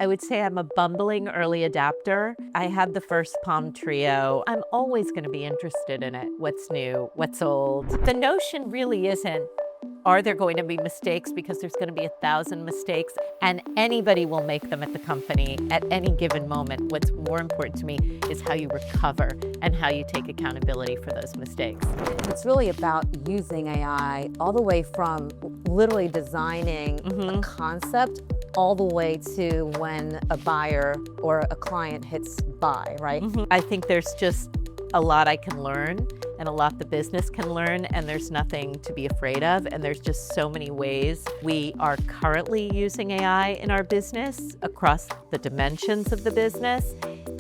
I would say I'm a bumbling early adapter. I had the first Palm Trio. I'm always going to be interested in it. What's new? What's old? The notion really isn't, are there going to be mistakes? Because there's going to be 1,000 mistakes, and anybody will make them at the company at any given moment. What's more important to me is how you recover and how you take accountability for those mistakes. It's really about using AI all the way from literally designing a concept all the way to when a buyer or a client hits buy, right? I think there's just a lot I can learn and a lot the business can learn, and there's nothing to be afraid of. And there's just so many ways we are currently using AI in our business across the dimensions of the business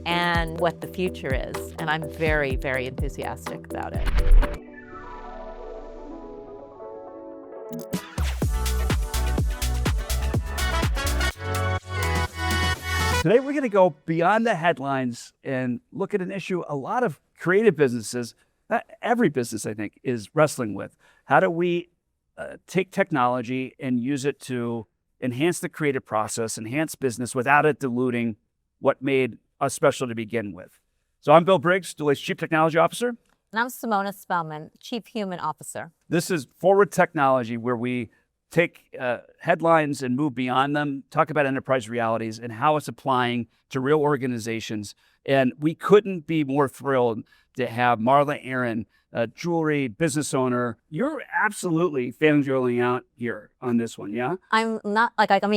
and what the future is. And I'm very, very enthusiastic about it. Today, we're going to go beyond the headlines and look at an issue a lot of creative businesses, every business, I think, is wrestling with. How do we take technology and use it to enhance the creative process, enhance business without it diluting what made us special to begin with? So I'm Bill Briggs, Deloitte's Chief Technology Officer. And I'm Simona Spelman, Chief Human Officer. This is Forward Technology, where we take headlines and move beyond them, talk about enterprise realities and how it's applying to real organizations. And we couldn't be more thrilled to have Marla Aaron, jewelry business owner. You're absolutely fangirling out here on this one, yeah? I'm not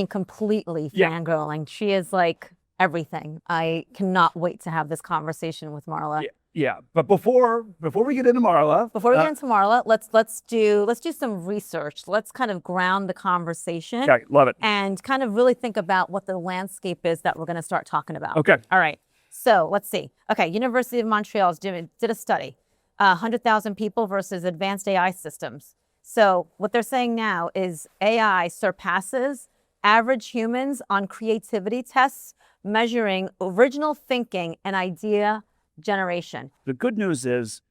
completely fangirling. She is like everything. I cannot wait to have this conversation with Marla. Yeah, but before we get into Marla, let's do some research. Let's kind of ground the conversation. Okay, love it. And kind of really think about what the landscape is that we're going to start talking about. Okay. All right. So let's see. Okay, University of Montreal did a study, 100,000 people versus advanced AI systems. So what they're saying now is AI surpasses average humans on creativity tests, measuring original thinking and idea generation. The good news is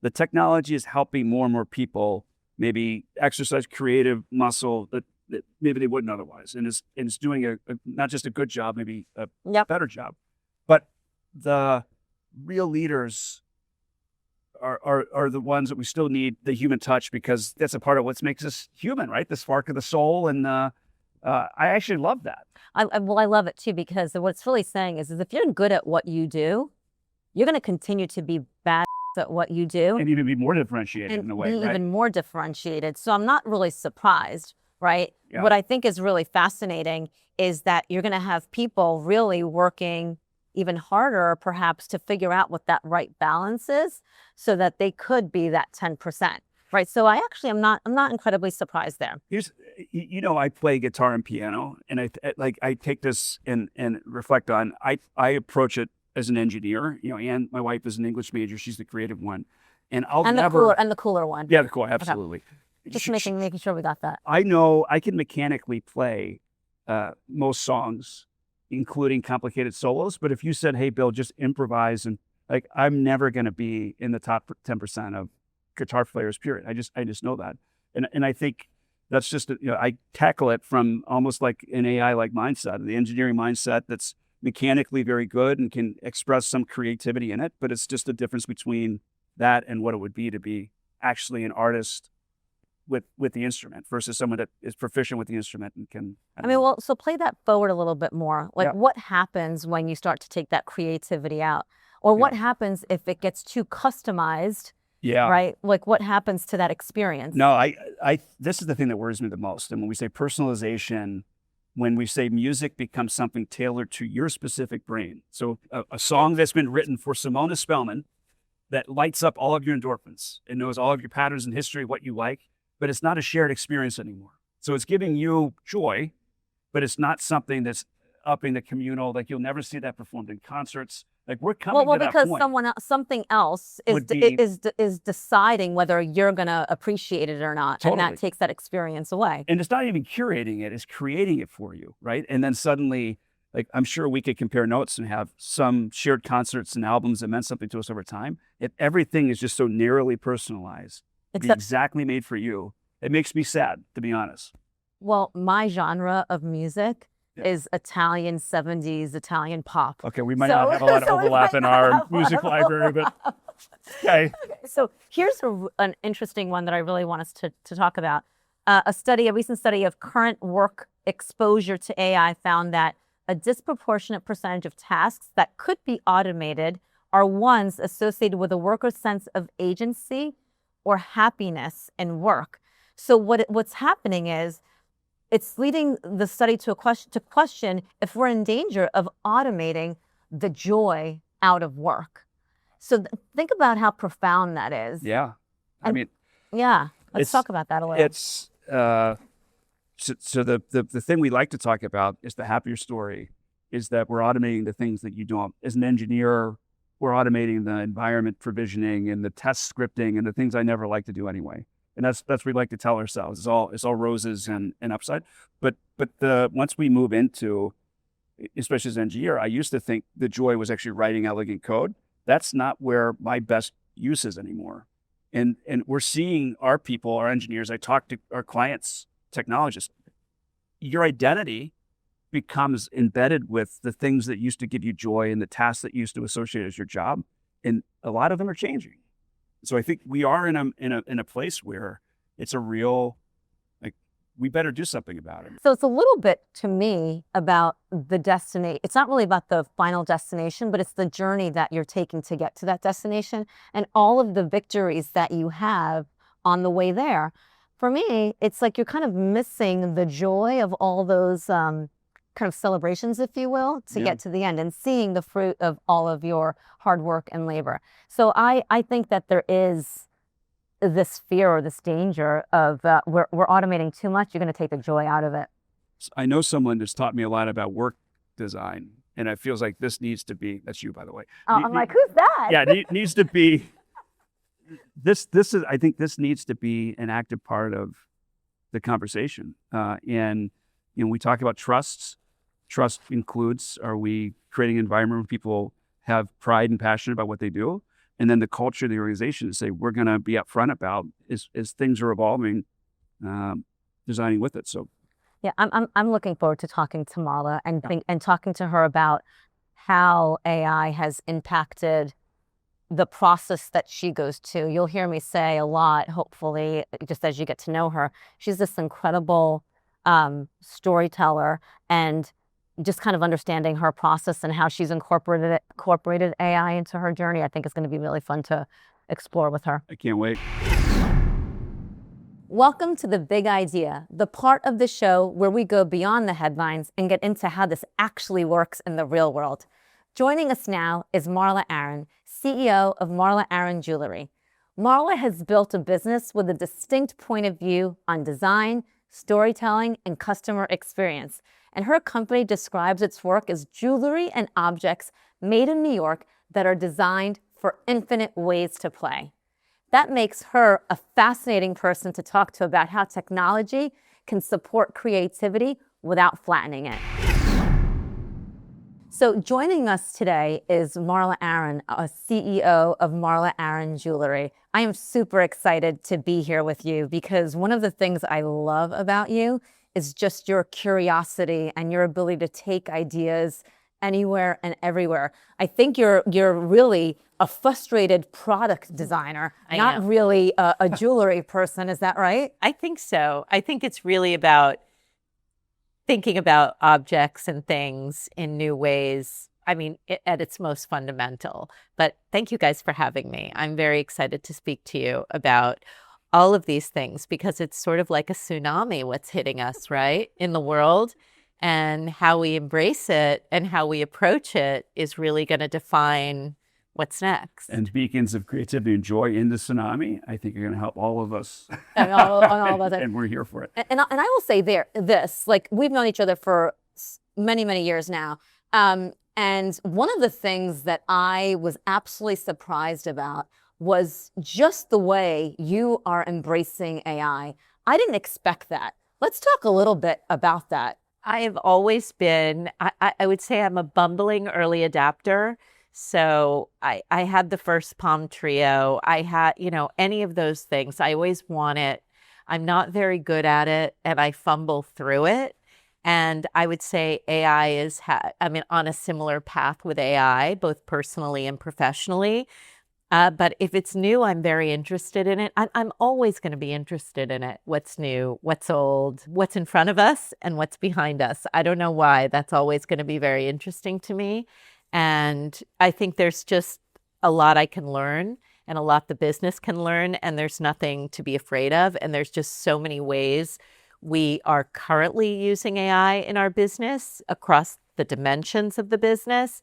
the technology is helping more and more people maybe exercise creative muscle that maybe they wouldn't otherwise. And it's doing a not just a good job, maybe a better job. But the real leaders are the ones that we still need the human touch, because that's a part of what makes us human, right? The spark of the soul. And I actually love that. I love it too, because what it's really saying is if you're good at what you do, you're going to continue to be bad at what you do. And even be more differentiated in a way, right? Even more differentiated. So I'm not really surprised, right? Yeah. What I think is really fascinating is that you're going to have people really working even harder, perhaps, to figure out what that right balance is so that they could be that 10%. Right. So I'm not incredibly surprised there. Here's, I play guitar and piano, and I take this and reflect on, I approach it as an engineer, and my wife is an English major. She's the creative one. And the cooler one. Yeah, the cooler, absolutely. Okay. Just making sure we got that. I know I can mechanically play most songs, including complicated solos. But if you said, hey, Bill, just improvise, and I'm never going to be in the top 10% of guitar players, period. I just know that. And I think that's just, I tackle it from almost like an AI-like mindset, the engineering mindset that's mechanically very good and can express some creativity in it, but it's just the difference between that and what it would be to be actually an artist with the instrument versus someone that is proficient with the instrument and can. So play that forward a little bit more. What happens when you start to take that creativity out, or what happens if it gets too customized? Yeah. Right. What happens to that experience? No, this is the thing that worries me the most. And when we say personalization, when we say music becomes something tailored to your specific brain. So a song that's been written for Simona Spelman that lights up all of your endorphins and knows all of your patterns and history, what you like, but it's not a shared experience anymore. So it's giving you joy, but it's not something that's upping the communal. You'll never see that performed in concerts. We're coming to that point. Because something else is deciding whether you're going to appreciate it or not. Totally. And that takes that experience away. And it's not even curating it, it's creating it for you, right? And then suddenly, I'm sure we could compare notes and have some shared concerts and albums that meant something to us over time. If everything is just so narrowly personalized, exactly made for you, it makes me sad, to be honest. Well, my genre of music is Italian 70s, Italian pop. Okay, we might not have a lot of overlap in our music library, but okay. So here's an interesting one that I really want us to talk about. A recent study of current work exposure to AI found that a disproportionate percentage of tasks that could be automated are ones associated with a worker's sense of agency or happiness in work. So what's happening is it's leading the study to question if we're in danger of automating the joy out of work. So think about how profound that is. Yeah. Let's talk about that a little. It's so the thing we like to talk about is the happier story is that we're automating the things that you don't. As an engineer, we're automating the environment provisioning and the test scripting and the things I never like to do anyway. And that's what we like to tell ourselves. It's all roses and upside. But once we move into, especially as an engineer, I used to think the joy was actually writing elegant code. That's not where my best use is anymore. And we're seeing our people, our engineers, I talk to our clients, technologists, your identity becomes embedded with the things that used to give you joy and the tasks that used to associate as your job. And a lot of them are changing. So I think we are in a place where it's a real, like, we better do something about it. So it's a little bit to me about the destination. It's not really about the final destination, but it's the journey that you're taking to get to that destination and all of the victories that you have on the way there. For me, it's like you're kind of missing the joy of all those kind of celebrations, if you will, to get to the end and seeing the fruit of all of your hard work and labor. So I think that there is this fear or this danger of we're automating too much. You're going to take the joy out of it. I know someone that's taught me a lot about work design, and it feels like this needs to be, that's you, by the way. I'm like, who's that? Yeah, it needs to be, I think this needs to be an active part of the conversation. And, we talk about trusts. Trust includes, are we creating an environment where people have pride and passion about what they do? And then the culture of the organization to say, we're going to be upfront about as things are evolving, designing with it. So, yeah, I'm looking forward to talking to Marla and talking to her about how AI has impacted the process that she goes to. You'll hear me say a lot, hopefully, just as you get to know her. She's this incredible storyteller, and just kind of understanding her process and how she's incorporated AI into her journey, I think is going to be really fun to explore with her. I can't wait. Welcome to The Big Idea, the part of the show where we go beyond the headlines and get into how this actually works in the real world. Joining us now is Marla Aaron, CEO of Marla Aaron Jewelry. Marla has built a business with a distinct point of view on design, storytelling, and customer experience. And her company describes its work as jewelry and objects made in New York that are designed for infinite ways to play. That makes her a fascinating person to talk to about how technology can support creativity without flattening it. So joining us today is Marla Aaron, a CEO of Marla Aaron Jewelry. I am super excited to be here with you because one of the things I love about you is just your curiosity and your ability to take ideas anywhere and everywhere. I think you're really a frustrated product designer, not really a jewelry person. Is that right? I think so. I think it's really about thinking about objects and things in new ways. I mean, at its most fundamental. But thank you guys for having me. I'm very excited to speak to you about all of these things because it's sort of like a tsunami what's hitting us, right, in the world. And how we embrace it and how we approach it is really going to define what's next. And beacons of creativity and joy in the tsunami, I think are going to help all of us. And all of us. And we're here for it. And I will say this, like we've known each other for many, many years now. And one of the things that I was absolutely surprised about was just the way you are embracing AI. I didn't expect that. Let's talk a little bit about that. I have always been, I would say I'm a bumbling early adapter. So I had the first Palm Trio. I had, any of those things. I always want it. I'm not very good at it and I fumble through it. And I would say AI is, on a similar path with AI, both personally and professionally. But if it's new, I'm very interested in it. I'm always going to be interested in it. What's new, what's old, what's in front of us, and what's behind us. I don't know why. That's always going to be very interesting to me. And I think there's just a lot I can learn and a lot the business can learn. And there's nothing to be afraid of. And there's just so many ways we are currently using AI in our business across the dimensions of the business.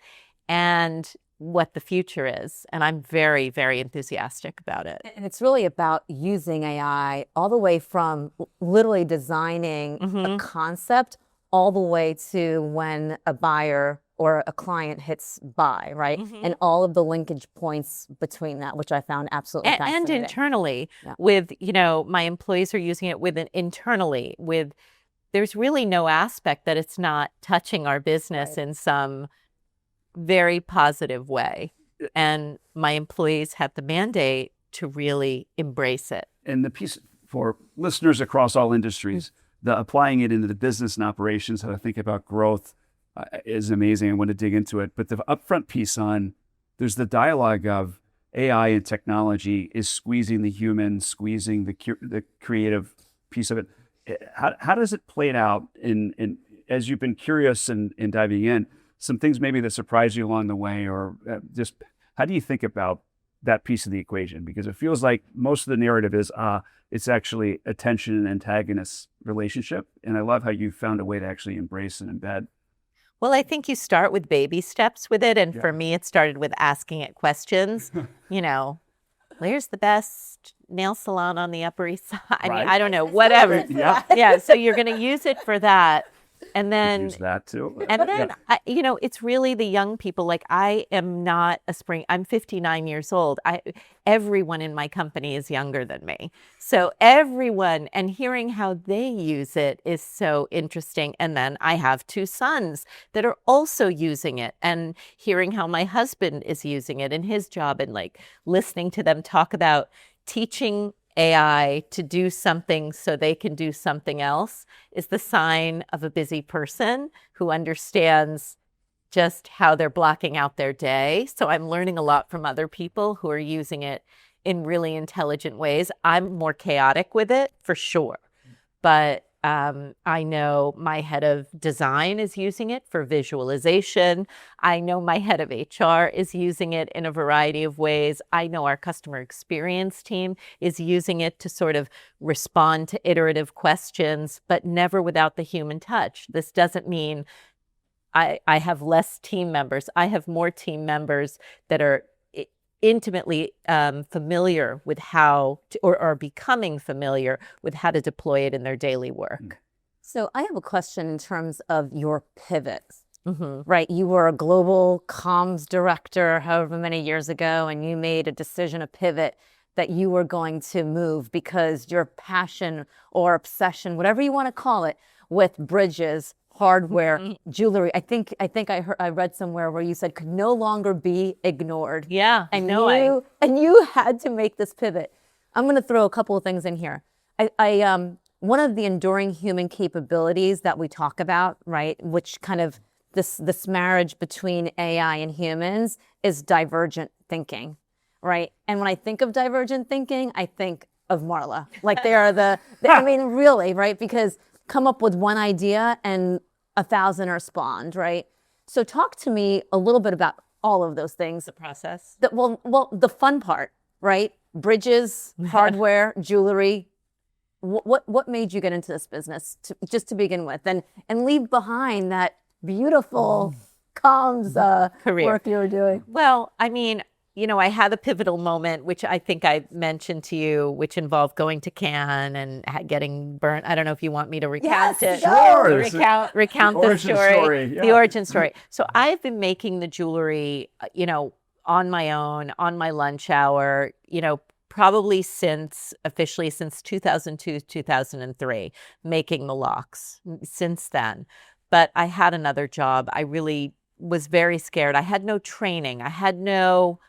And what the future is. And I'm very, very enthusiastic about it. And it's really about using AI all the way from literally designing a concept all the way to when a buyer or a client hits buy, right? And all of the linkage points between that, which I found absolutely fascinating. And internally with, my employees are using it internally with, there's really no aspect that it's not touching our business in some very positive way. And my employees have the mandate to really embrace it. And the piece for listeners across all industries, the applying it into the business and operations, how to think about growth is amazing. I want to dig into it. But the upfront piece there's the dialogue of AI and technology is squeezing the human, squeezing the creative piece of it. How does it play out as you've been curious and diving in? Some things maybe that surprise you along the way, or just how do you think about that piece of the equation? Because it feels like most of the narrative is it's actually a tension and antagonist relationship. And I love how you found a way to actually embrace and embed. Well, I think you start with baby steps with it. And for me, it started with asking it questions. Where's the best nail salon on the Upper East Side? I mean, I don't know, whatever. Yeah. So you're going to use it for that. And then use that too. And then, it's really the young people. Like, I am not I'm 59 years old. Everyone in my company is younger than me. So everyone, and hearing how they use it is so interesting. And then I have 2 sons that are also using it, and hearing how my husband is using it in his job, and like listening to them talk about teaching AI to do something so they can do something else is the sign of a busy person who understands just how they're blocking out their day. So I'm learning a lot from other people who are using it in really intelligent ways. I'm more chaotic with it for sure. But I know my head of design is using it for visualization. I know my head of HR is using it in a variety of ways. I know our customer experience team is using it to sort of respond to iterative questions, but never without the human touch. This doesn't mean I have less team members. I have more team members that are intimately familiar with how to, or are becoming familiar with how to deploy it in their daily work. So I have a question in terms of your pivots, right? You were a global comms director however many years ago, and you made a decision, a pivot, that you were going to move because your passion or obsession, whatever you want to call it, with bridges, hardware, jewelry. I think I read somewhere where you said could no longer be ignored. Yeah, and you had to make this pivot. I'm going to throw a couple of things in here. One of the enduring human capabilities that we talk about, right, which kind of this marriage between AI and humans, is divergent thinking, right? And when I think of divergent thinking, I think of Marla. Like they are I mean, really, right? Because come up with one idea and 1,000 are spawned, right? So talk to me a little bit about all of those things. The process. Well, the fun part, right? Bridges, hardware, jewelry. What made you get into this business just to begin with, and leave behind that beautiful comms career work you were doing? Well, I mean, I had a pivotal moment, which I think I mentioned to you, which involved going to Cannes and getting burnt. I don't know if you want me to recount it. Sure. Recount the story. The origin story. So I've been making the jewelry, on my own, on my lunch hour, probably officially since 2002, 2003, making the locks since then. But I had another job. I really was very scared. I had no training. I had no...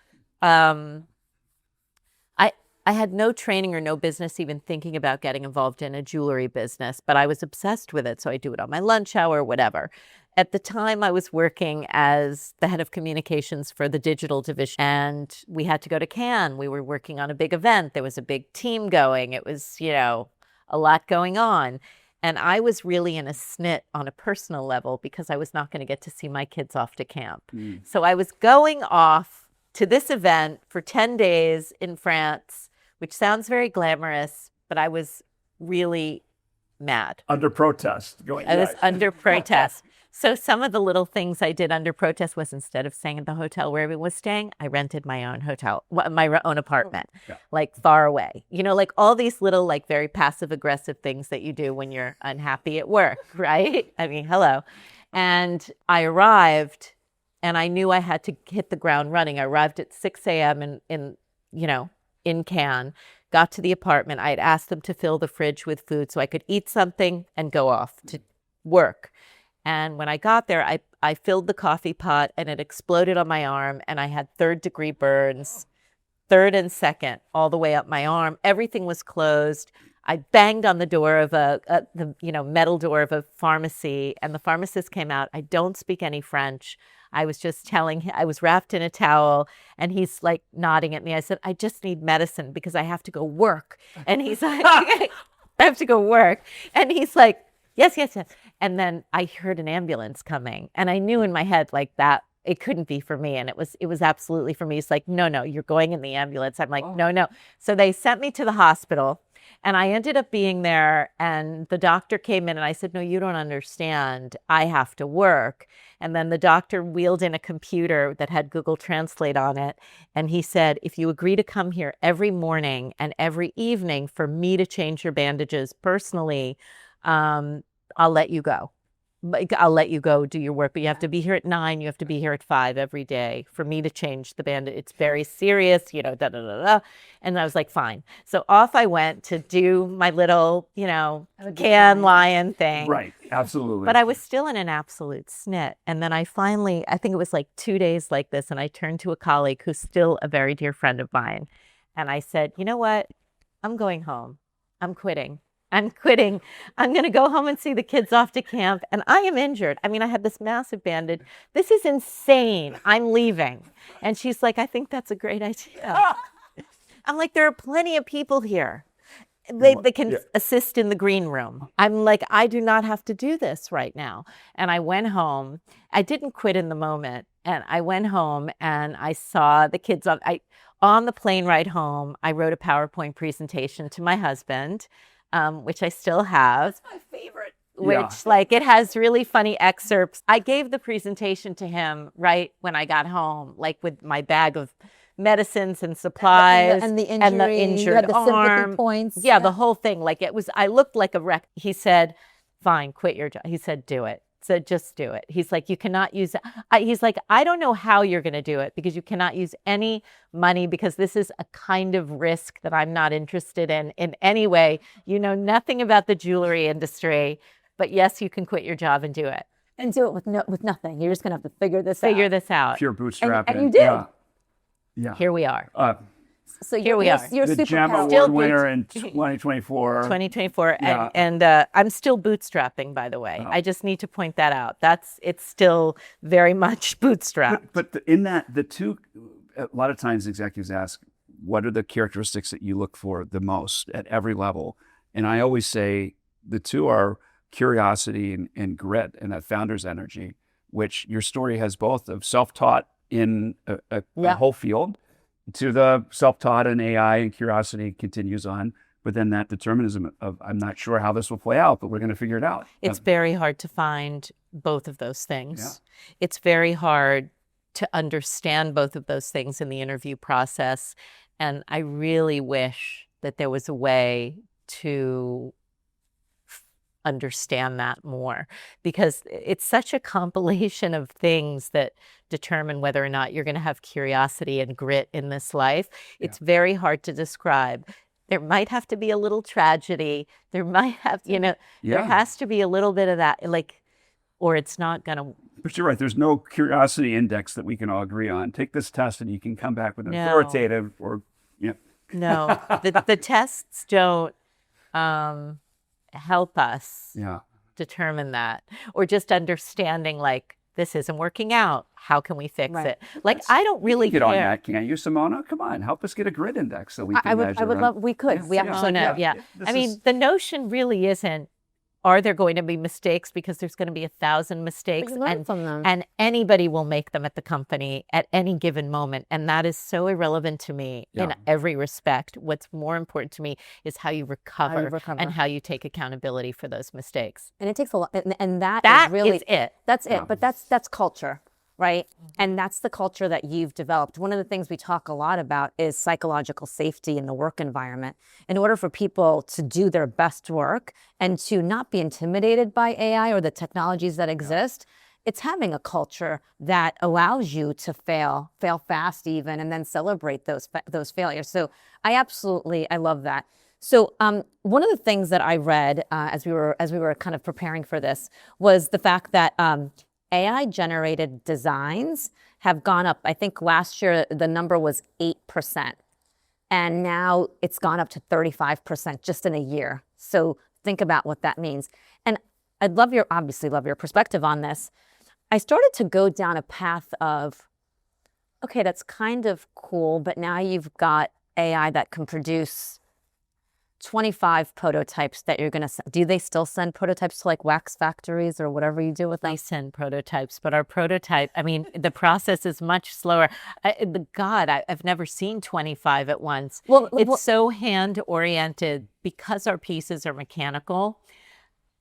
I had no training or no business even thinking about getting involved in a jewelry business, but I was obsessed with it. So I do it on my lunch hour, whatever. At the time, I was working as the head of communications for the digital division, and we had to go to Cannes. We were working on a big event. There was a big team going. It was, a lot going on. And I was really in a snit on a personal level because I was not going to get to see my kids off to camp. So I was going off to this event for 10 days in France, which sounds very glamorous, but I was really mad. Under protest. I was under protest. So some of the little things I did under protest was, instead of staying at the hotel where everyone was staying, I rented my own hotel, my own apartment, like far away. Like all these little, like very passive aggressive things that you do when you're unhappy at work, right? I mean, hello. And I arrived and I knew I had to hit the ground running. I arrived at 6 a.m. in Cannes, got to the apartment. I had asked them to fill the fridge with food so I could eat something and go off to work. And when I got there, I filled the coffee pot and it exploded on my arm, and I had 3rd-degree burns, 3rd and 2nd, all the way up my arm. Everything was closed. I banged on the door of the metal door of a pharmacy, and the pharmacist came out. I don't speak any French. I was just telling him, I was wrapped in a towel, and he's like nodding at me. I said, I just need medicine because I have to go work. And he's like, I have to go work. And he's like, yes. And then I heard an ambulance coming, and I knew in my head like that it couldn't be for me. And it was absolutely for me. He's like, no, you're going in the ambulance. I'm like, no. So they sent me to the hospital, and I ended up being there, and the doctor came in, and I said, no, you don't understand. I have to work. And then the doctor wheeled in a computer that had Google Translate on it. And he said, if you agree to come here every morning and every evening for me to change your bandages personally, I'll let you go. I'll let you go do your work, but you have to be here at 9. You have to be here at 5 every day for me to change the bandage. It's very serious, And I was like, fine. So off I went to do my little, Cannes lion thing. Right. Absolutely. But I was still in an absolute snit. And then I think it was like 2 days like this, and I turned to a colleague who's still a very dear friend of mine. And I said, you know what? I'm going home. I'm quitting. I'm going to go home and see the kids off to camp. And I am injured. I mean, I had this massive bandage. This is insane. I'm leaving. And she's like, I think that's a great idea. I'm like, there are plenty of people here. They can assist in the green room. I'm like, I do not have to do this right now. And I went home. I didn't quit in the moment. And I went home and I saw the kids on the plane ride home. I wrote a PowerPoint presentation to my husband, which I still have. That's my favorite. Which it has really funny excerpts. I gave the presentation to him right when I got home, like with my bag of medicines and supplies and the injury, injured you had the sympathy arm. points. Yeah, the whole thing. I looked like a wreck. He said, fine, quit your job. He said, do it. Said, just do it. He's like, you cannot use it. He's like, I don't know how you're going to do it because you cannot use any money because this is a kind of risk that I'm not interested in any way. You know nothing about the jewelry industry, but yes, you can quit your job and do it. And do it with nothing. You're just going to have to figure this out. Pure bootstrapping. And you did. Yeah. Here we are. So here we are. You're the super GEM Award winner in 2024. 2024. Yeah. And I'm still bootstrapping, by the way. I just need to point that out. It's still very much bootstrapped. But a lot of times executives ask, what are the characteristics that you look for the most at every level? And I always say the two are curiosity and grit and that founder's energy, which your story has both of self-taught in a whole field to the self-taught and AI, and curiosity continues on, but then that determinism of I'm not sure how this will play out, but we're going to figure it out. It's very hard to find both of those things. Yeah. It's very hard to understand both of those things in the interview process, and I really wish that there was a way to understand that more, because it's such a compilation of things that determine whether or not you're going to have curiosity and grit in this life. It's very hard to describe. There might have to be a little tragedy. There might have, there has to be a little bit of that, or it's not going to. But you're right. There's no curiosity index that we can all agree on. Take this test and you can come back with an authoritative or No, the tests don't help us Yeah. determine that, or just understanding like this isn't working out. How can we fix Right. it? Like I don't really Get on care. that, can't you, Simona? Come on, help us get a grid index so we can I would measure. love, we could. We actually Oh, no, could. yeah. This I mean, is- the notion really isn't, are there going to be mistakes? Because there's going to be 1,000 mistakes, you learn from them. and anybody will make them at the company at any given moment. And that is so irrelevant to me in Yeah. every respect. What's more important to me is how you recover, recover. and how you take accountability for those mistakes. And it takes a lot, and that That is really is it. That's it. Yeah. But that's culture, right? And that's the culture that you've developed. One of the things we talk a lot about is psychological safety in the work environment. In order for people to do their best work and to not be intimidated by AI or the technologies that exist, it's having a culture that allows you to fail fast even, and then celebrate those failures. So I love that. So one of the things that I read as we were kind of preparing for this was the fact that AI-generated designs have gone up. I think last year the number was 8%, and now it's gone up to 35% just in a year. So think about what that means. And I'd obviously love your perspective on this. I started to go down a path of, okay, that's kind of cool, but now you've got AI that can produce 25 prototypes that you're going to send. Do they still send prototypes to like wax factories or whatever you do with them? They send prototypes, but our prototype, I mean, the process is much slower. I've never seen 25 at once. It's so hand oriented because our pieces are mechanical.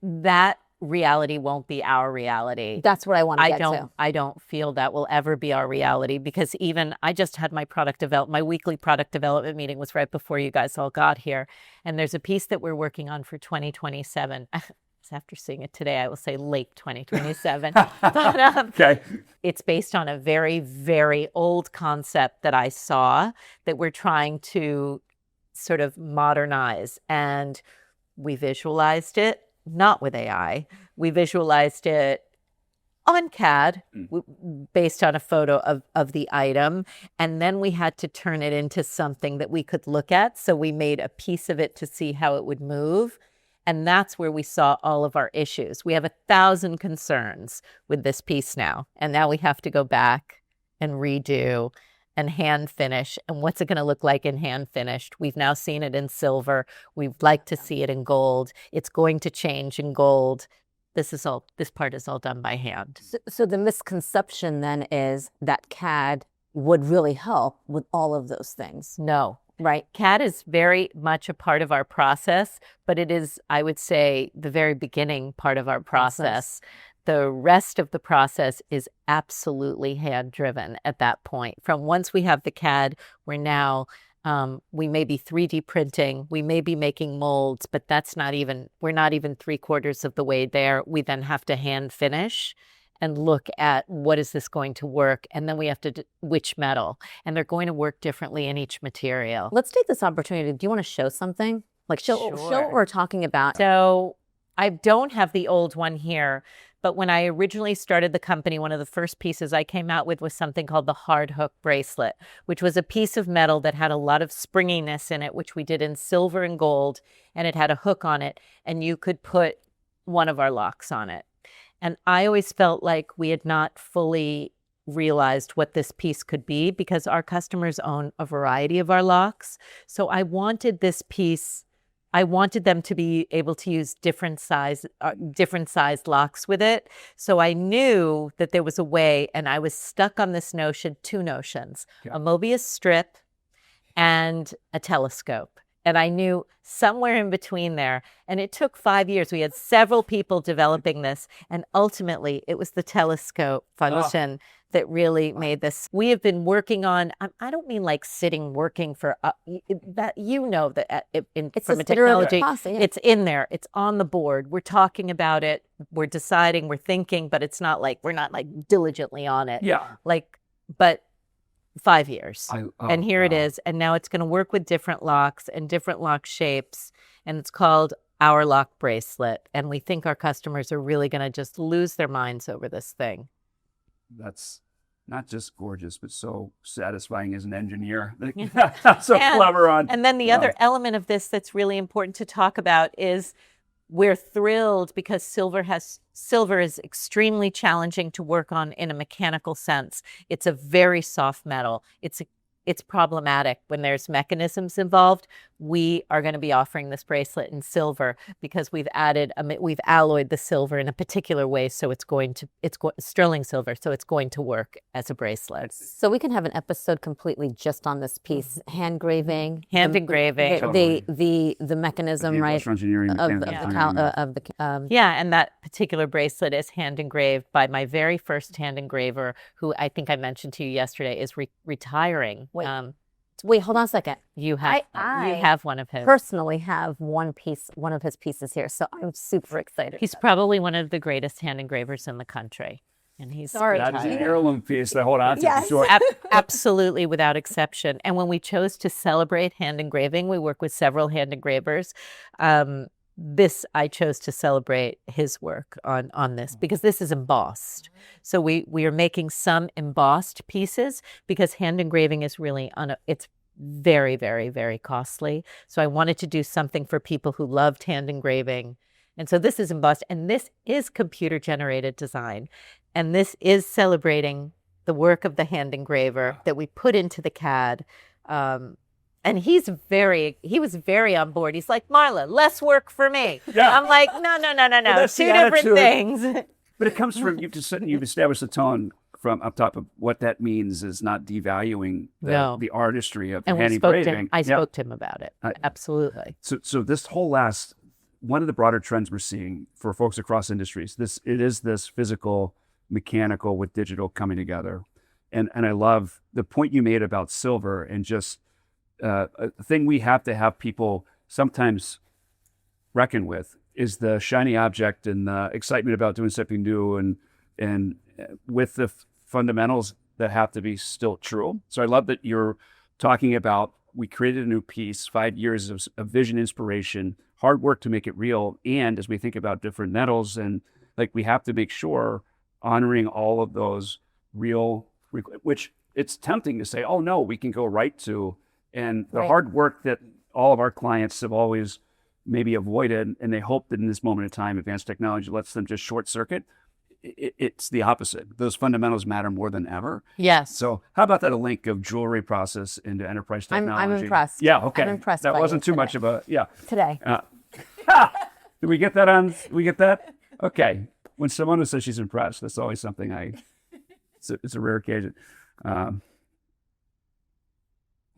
That reality won't be our reality. That's what I want to get to. I don't feel that will ever be our reality, because even I just had my weekly product development meeting was right before you guys all got here. And there's a piece that we're working on for 2027. After seeing it today, I will say late 2027. But, Okay. it's based on a very, very old concept that I saw that we're trying to sort of modernize. And we visualized it, not with AI. We visualized it on CAD based on a photo of the item. And then we had to turn it into something that we could look at. So we made a piece of it to see how it would move. And that's where we saw all of our issues. We have 1,000 concerns with this piece now. And now we have to go back and redo and hand finish. And what's it going to look like in hand finished? We've now seen it in silver. We'd like to see it in gold. It's going to change in gold. This part is all done by hand. So the misconception then is that CAD would really help with all of those things. No. Right. CAD is very much a part of our process, but it is, I would say, the very beginning part of our process. The rest of the process is absolutely hand-driven at that point. From once we have the CAD, we're now, we may be 3D printing, we may be making molds, but we're not even 3/4 of the way there. We then have to hand finish and look at what is this going to work, and then we have to which metal, and they're going to work differently in each material. Let's take this opportunity. Do you want to show something? Like show what we're talking about. So I don't have the old one here, but when I originally started the company, one of the first pieces I came out with was something called the hard hook bracelet, which was a piece of metal that had a lot of springiness in it, which we did in silver and gold, and it had a hook on it, and you could put one of our locks on it. And I always felt like we had not fully realized what this piece could be, because our customers own a variety of our locks. So I wanted this piece, I wanted them to be able to use different sized locks with it. So I knew that there was a way, and I was stuck on this notion, two notions, a Mobius strip and a telescope. And I knew somewhere in between there, and it took 5 years. We had several people developing this, and ultimately it was the telescope function that really made this. We have been working on, I don't mean like sitting working for, that from a technology, it's in there, it's on the board. We're talking about it, we're deciding, we're thinking, but it's not like, we're not like diligently on it. Yeah. But 5 years. And here it is. And now it's going to work with different locks and different lock shapes. And it's called Our Lock Bracelet. And we think our customers are really going to just lose their minds over this thing. That's not just gorgeous, but so satisfying as an engineer. Yeah. So clever on. And then the other element of this that's really important to talk about is we're thrilled because silver is extremely challenging to work on in a mechanical sense. It's a very soft metal. It's problematic when there's mechanisms involved. We are going to be offering this bracelet in silver because we've alloyed the silver in a particular way, so it's sterling silver, so it's going to work as a bracelet. So we can have an episode completely just on this piece, hand engraving, Totally. the mechanism, The right? industrial engineering, Yeah, and that particular bracelet is hand engraved by my very first hand engraver, who I think I mentioned to you yesterday is retiring. Wait, hold on a second. You have one of his. Personally have one of his pieces here, so I'm super excited. He's probably one of the greatest hand engravers in the country, and he's Sorry. that is an heirloom piece to hold on to. Yes. For sure. Absolutely, without exception. And when we chose to celebrate hand engraving, we work with several hand engravers. I chose to celebrate his work on this because this is embossed. So we are making some embossed pieces because hand engraving is really it's very, very, very costly. So I wanted to do something for people who loved hand engraving. And so this is embossed, and this is computer generated design. And this is celebrating the work of the hand engraver that we put into the CAD. And he was very on board. He's like, Marla, less work for me. Yeah. I'm like, no. that's Two the different attitude. things. But it comes from you've established the tone from up top of what that means is not devaluing the artistry of And hand engraving. I spoke to him about it. Absolutely. So this whole one of the broader trends we're seeing for folks across industries, it is this physical, mechanical with digital coming together. And I love the point you made about silver and just a thing we have to have people sometimes reckon with is the shiny object and the excitement about doing something new and with the fundamentals that have to be still true. So I love that you're talking about we created a new piece, 5 years of vision, inspiration, hard work to make it real. And as we think about different metals and like we have to make sure honoring all of those real, which it's tempting to say, oh no, we can go right to. And the hard work that all of our clients have always maybe avoided, and they hope that in this moment in time, advanced technology lets them just short circuit. It's the opposite. Those fundamentals matter more than ever. Yes. So how about that a link of jewelry process into enterprise technology? I'm impressed. Yeah, okay. I'm impressed That by wasn't you too much of a, today. Did we get that on? We get that? Okay. When Simona says she's impressed, that's always something it's a rare occasion.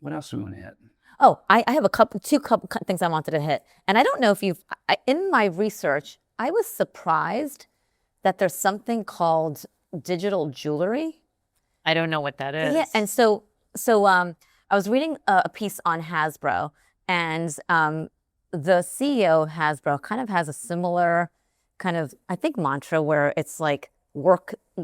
What else do we want to hit? Oh, I have two things I wanted to hit. And I don't know if in my research, I was surprised that there's something called digital jewelry. I don't know what that is. Yeah, and so I was reading a piece on Hasbro, and the CEO of Hasbro kind of has a similar kind of, I think, mantra where it's like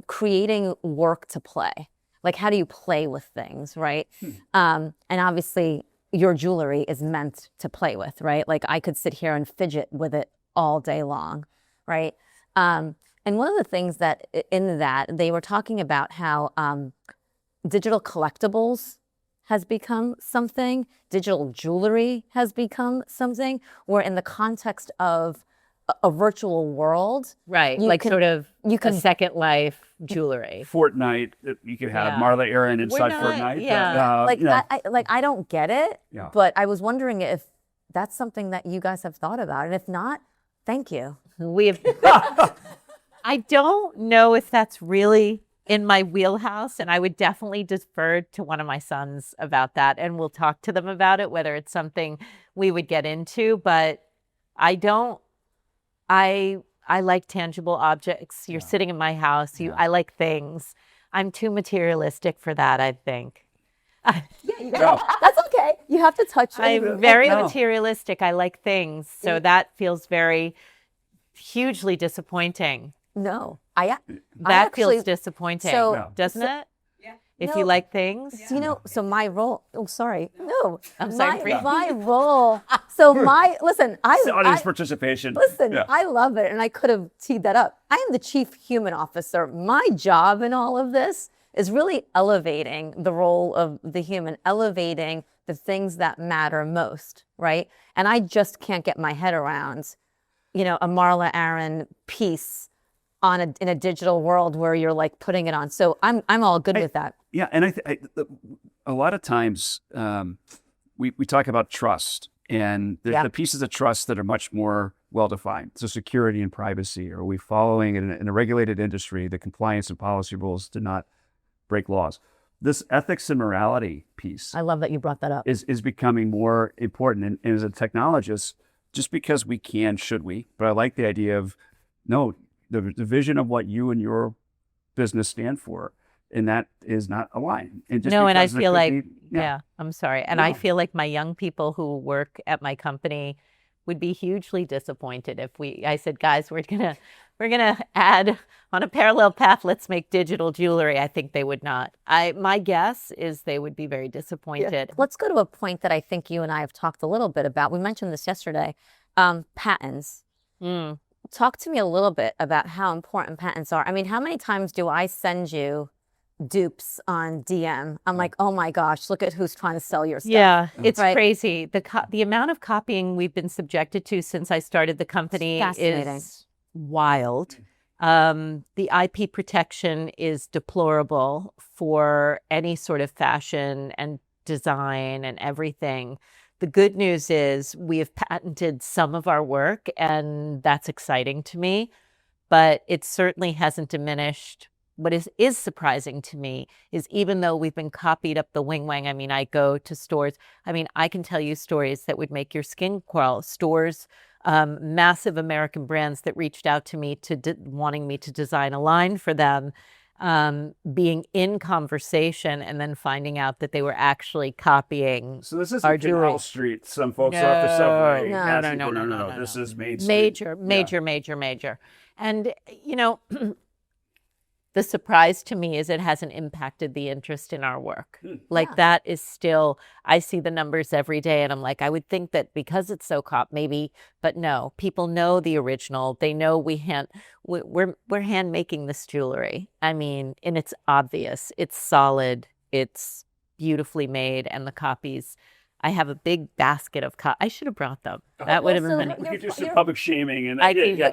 creating work to play. Like, how do you play with things, right? And obviously, your jewelry is meant to play with, right? Like, I could sit here and fidget with it all day long, right? And one of the things that they were talking about how digital collectibles has become something, digital jewelry has become something, where in the context of a virtual world, right? Like sort of a Second Life jewelry. Fortnite, you could have Marla Aaron inside Fortnite. Yeah. I don't get it, Yeah. but I was wondering if that's something that you guys have thought about, and if not, thank you. We have. I don't know if that's really in my wheelhouse, and I would definitely defer to one of my sons about that, and we'll talk to them about it, whether it's something we would get into, but I don't. I like tangible objects. You're sitting in my house. I like things. I'm too materialistic for that, I think. That's okay. You have to touch it. I'm very materialistic. I like things. So that feels hugely disappointing. No, That feels disappointing, doesn't it? If you like things. So my role, no. I'm sorry. My role, listen, audience participation. Listen, I love it, and I could have teed that up. I am the chief human officer. My job in all of this is really elevating the role of the human, elevating the things that matter most, right? And I just can't get my head around, a Marla Aaron piece in a digital world where you're like putting it on. So I'm all good with that. Yeah, and a lot of times we talk about trust, and there's the pieces of trust that are much more well-defined. So security and privacy. Are we following in a regulated industry the compliance and policy rules to not break laws? This ethics and morality piece, I love that you brought that up, is becoming more important. And as a technologist, just because we can, should we? But I like the idea of, no, the vision of what you and your business stand for, and that is not aligned. And I feel like, I'm sorry. And I feel like my young people who work at my company would be hugely disappointed if I said, guys, we're gonna add on a parallel path, let's make digital jewelry. I think they would not. My guess is they would be very disappointed. Yeah. Let's go to a point that I think you and I have talked a little bit about. We mentioned this yesterday, patents. Talk to me a little bit about how important patents are. I mean, how many times do I send you dupes on DM? I'm like, oh my gosh, look at who's trying to sell your stuff. Yeah, it's crazy. The amount of copying we've been subjected to since I started the company is wild. The IP protection is deplorable for any sort of fashion and design and everything. The good news is we have patented some of our work, and that's exciting to me, but it certainly hasn't diminished. What is surprising to me is even though we've been copied up the wing, I mean, I go to stores. I mean, I can tell you stories that would make your skin crawl. Stores, massive American brands that reached out to me wanting me to design a line for them, being in conversation and then finding out that they were actually copying. So this our isn't jewelry. Canal Street. Some folks off the subway. No. This is Main Street. Major. And the surprise to me is it hasn't impacted the interest in our work. That is still, I see the numbers every day and I'm like, I would think that because it's so maybe, but no, people know the original. They know we're hand making this jewelry. I mean, and it's obvious, it's solid, it's beautifully made, and the copies, I have a big basket of I should have brought them. That would have been. We could do some public shaming, and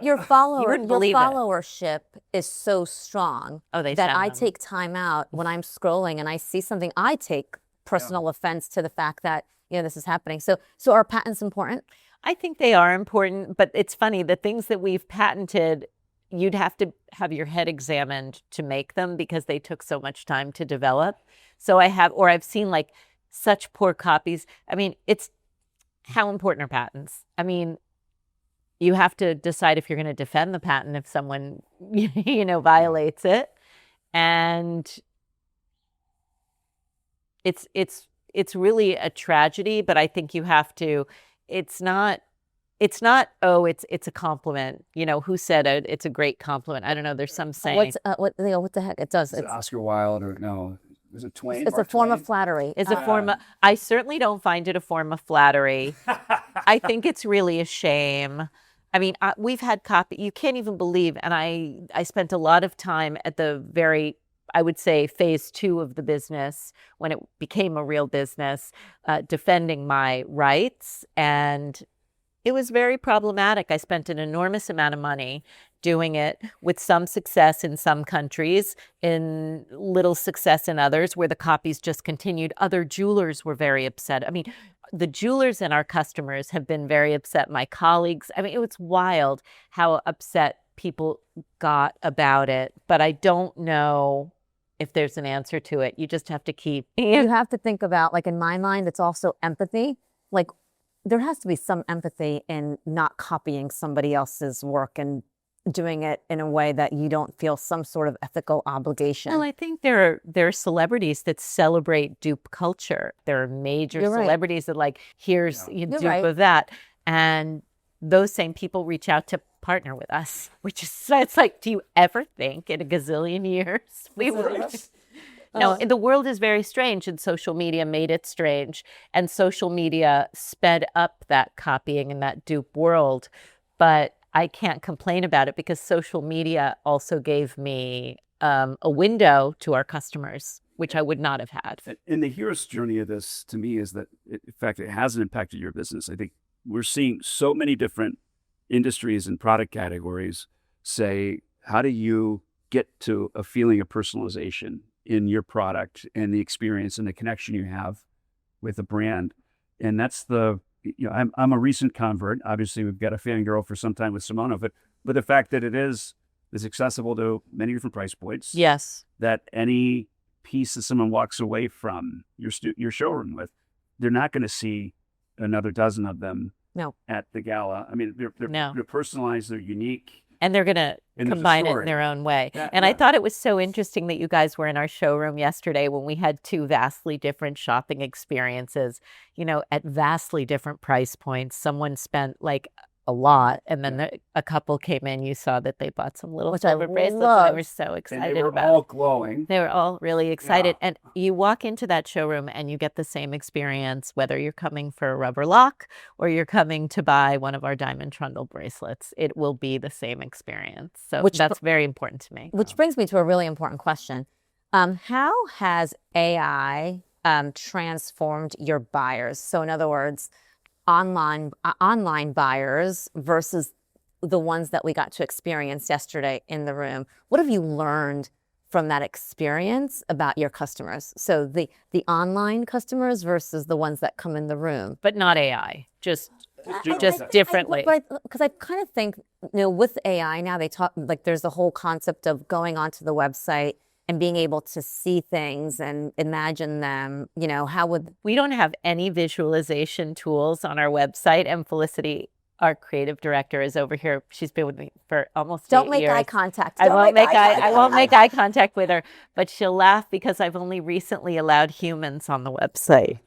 your followership is so strong that I take time out when I'm scrolling and I see something. I take personal offense to the fact that this is happening. So are patents important? I think they are important, but it's funny, the things that we've patented, you'd have to have your head examined to make them because they took so much time to develop. So I've seen such poor copies. I mean, it's how important are patents? I mean, you have to decide if you're going to defend the patent if someone, violates it. And it's really a tragedy, but I think you have to, it's not, oh, it's a compliment. Who said it? It's a great compliment. I don't know. There's some saying. What the heck? It does. It's Oscar Wilde or no. Is it Twain? It's a form of flattery. It's a form of, I certainly don't find it a form of flattery. I think it's really a shame. I mean, we've had you can't even believe, and I spent a lot of time at the I would say, phase 2 of the business when it became a real business, defending my rights. And it was very problematic. I spent an enormous amount of money doing it with some success in some countries, in little success in others where the copies just continued. Other jewelers were very upset. I mean, the jewelers and our customers have been very upset. My colleagues, I mean, it was wild how upset people got about it. But I don't know if there's an answer to it. You just have to keep. You have to think about, in my mind, it's also empathy. There has to be some empathy in not copying somebody else's work and doing it in a way that you don't feel some sort of ethical obligation. Well, I think there are celebrities that celebrate dupe culture. There are major celebrities that here's a dupe of that. And those same people reach out to partner with us, which is, it's do you ever think in a gazillion years we would? No, the world is very strange, and social media made it strange. And social media sped up that copying and that dupe world. But I can't complain about it because social media also gave me a window to our customers, which I would not have had. And the hero's journey of this to me is that, in fact, it hasn't impacted your business. I think we're seeing so many different industries and product categories say, how do you get to a feeling of personalization in your product and the experience and the connection you have with a brand? And that's I'm a recent convert. Obviously, we've got a fangirl for some time with Simona, but the fact that it is accessible to many different price points. Yes. That any piece that someone walks away from your showroom with, they're not going to see another dozen of them at the gala. I mean, they're personalized, they're unique. And they're going to combine it in their own way. I thought it was so interesting that you guys were in our showroom yesterday when we had two vastly different shopping experiences, at vastly different price points. Someone spent like a lot, and then a couple came in. You saw that they bought some little silver bracelets. I was so excited about. They were all glowing. They were all really excited. And you walk into that showroom and you get the same experience, whether you're coming for a rubber lock or you're coming to buy one of our diamond trundle bracelets. It will be the same experience. So that's very important to me. Which brings me to a really important question. How has AI transformed your buyers? So in other words, online buyers versus the ones that we got to experience yesterday in the room. What have you learned from that experience about your customers? So the online customers versus the ones that come in the room. But not AI, just differently. Because I kind of think, with AI now, they talk, like there's the whole concept of going onto the website and being able to see things and imagine them, how would... We don't have any visualization tools on our website, and Felicity, our creative director, is over here. She's been with me for almost 8 years. Don't make eye contact. I won't make eye contact with her, but she'll laugh because I've only recently allowed humans on the website.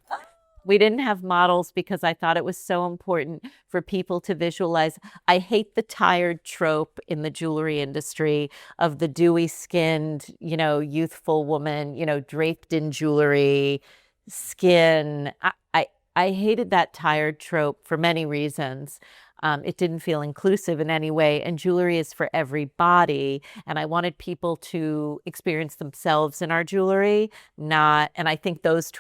We didn't have models because I thought it was so important for people to visualize. I hate the tired trope in the jewelry industry of the dewy-skinned, youthful woman, draped in jewelry, skin. I hated that tired trope for many reasons. It didn't feel inclusive in any way, and jewelry is for every body. And I wanted people to experience themselves in our jewelry, and I think those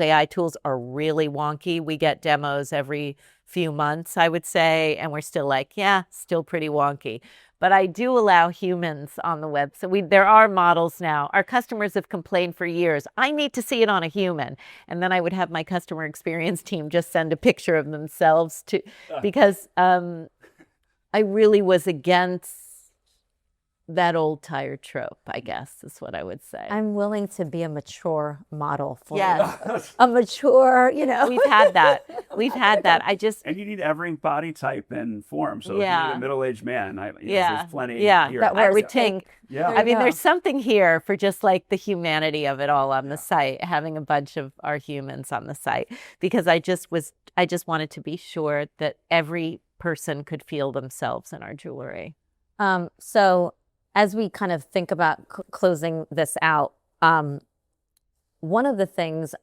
AI tools are really wonky. We get demos every few months, I would say, and we're still like, still pretty wonky. But I do allow humans on the web. So there are models now. Our customers have complained for years, I need to see it on a human. And then I would have my customer experience team just send a picture of themselves because I really was against that old tired trope, I guess, is what I would say. I'm willing to be a mature model for you. Yes. A mature, We've had that. And you need every body type and form. So if you need a middle-aged man, there's plenty here. That I would take. Yeah. I mean, there's something here for just like the humanity of it all on the site, having a bunch of our humans on the site, because I just wanted to be sure that every person could feel themselves in our jewelry. So as we kind of think about closing this out, one of the things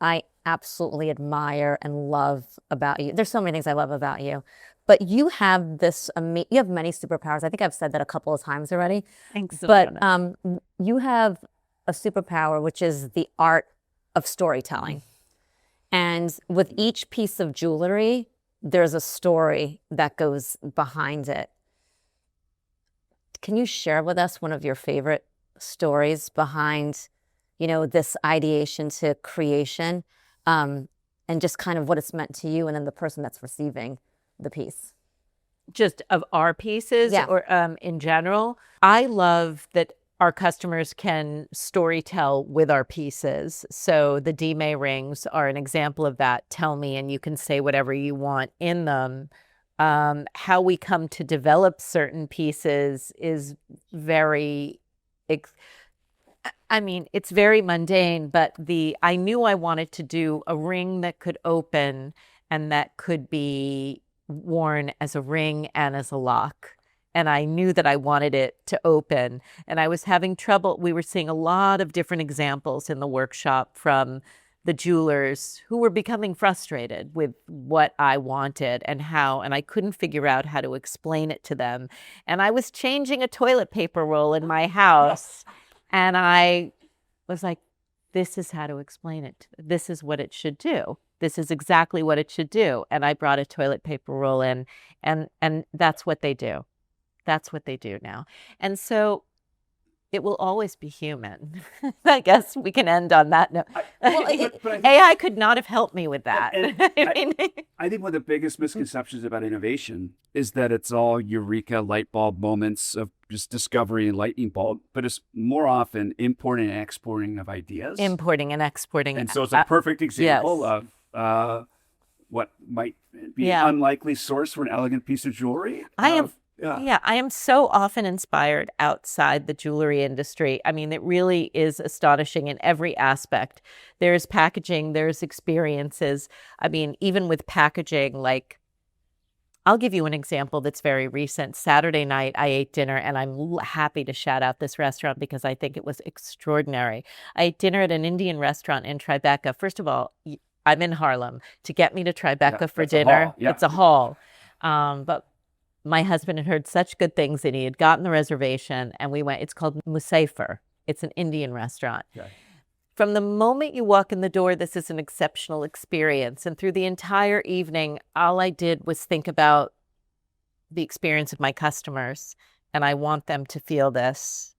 I absolutely admire and love about you, there's so many things I love about you, but you have you have many superpowers. I think I've said that a couple of times already. Thanks. But you have a superpower, which is the art of storytelling. And with each piece of jewelry, there's a story that goes behind it. Can you share with us one of your favorite stories behind, this ideation to creation, and just kind of what it's meant to you and then the person that's receiving the piece? Just of our pieces or in general? I love that our customers can storytell with our pieces. So the D-May rings are an example of that. Tell me, and you can say whatever you want in them. How we come to develop certain pieces is very, it's very mundane, but I knew I wanted to do a ring that could open and that could be worn as a ring and as a lock. And I knew that I wanted it to open, and I was having trouble. We were seeing a lot of different examples in the workshop, from the jewelers who were becoming frustrated with what I wanted and I couldn't figure out how to explain it to them. And I was changing a toilet paper roll in my house, and I was like, this is how to explain it. This is what it should do. This is exactly what it should do. And I brought a toilet paper roll in, and that's what they do. That's what they do now. And so it will always be human. I guess we can end on that note. AI could not have helped me with that. I think one of the biggest misconceptions about innovation is that it's all eureka light bulb moments of just discovery and lightning bulb, but it's more often importing and exporting of ideas. Importing and exporting. And so it's a perfect example of what might be an unlikely source for an elegant piece of jewelry. I am so often inspired outside the jewelry industry. I mean, it really is astonishing in every aspect. There's packaging, there's experiences. I mean, even with packaging, like, I'll give you an example that's very recent. Saturday night, I ate dinner, and I'm happy to shout out this restaurant because I think it was extraordinary. I ate dinner at an Indian restaurant in Tribeca. First of all, I'm in Harlem. To get me to Tribeca for dinner, it's a haul. But my husband had heard such good things, and he had gotten the reservation, and we went. It's called Musafir. It's an Indian restaurant. Okay. From the moment you walk in the door, this is an exceptional experience. And through the entire evening, all I did was think about the experience of my customers. And I want them to feel this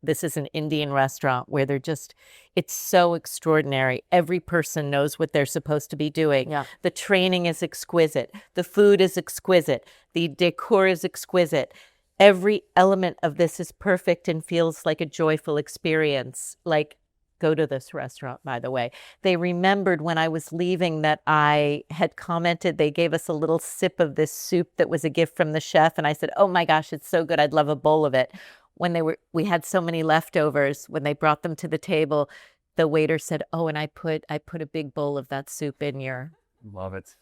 this is an Indian restaurant where it's so extraordinary. Every person knows what they're supposed to be doing. Yeah. The training is exquisite. The food is exquisite. The decor is exquisite. Every element of this is perfect and feels like a joyful experience. Like, go to this restaurant, by the way. They remembered when I was leaving that I had commented, they gave us a little sip of this soup that was a gift from the chef. And I said, oh my gosh, it's so good. I'd love a bowl of it. When we had so many leftovers, when they brought them to the table, the waiter said, oh, and I put a big bowl of that soup in your. Love it.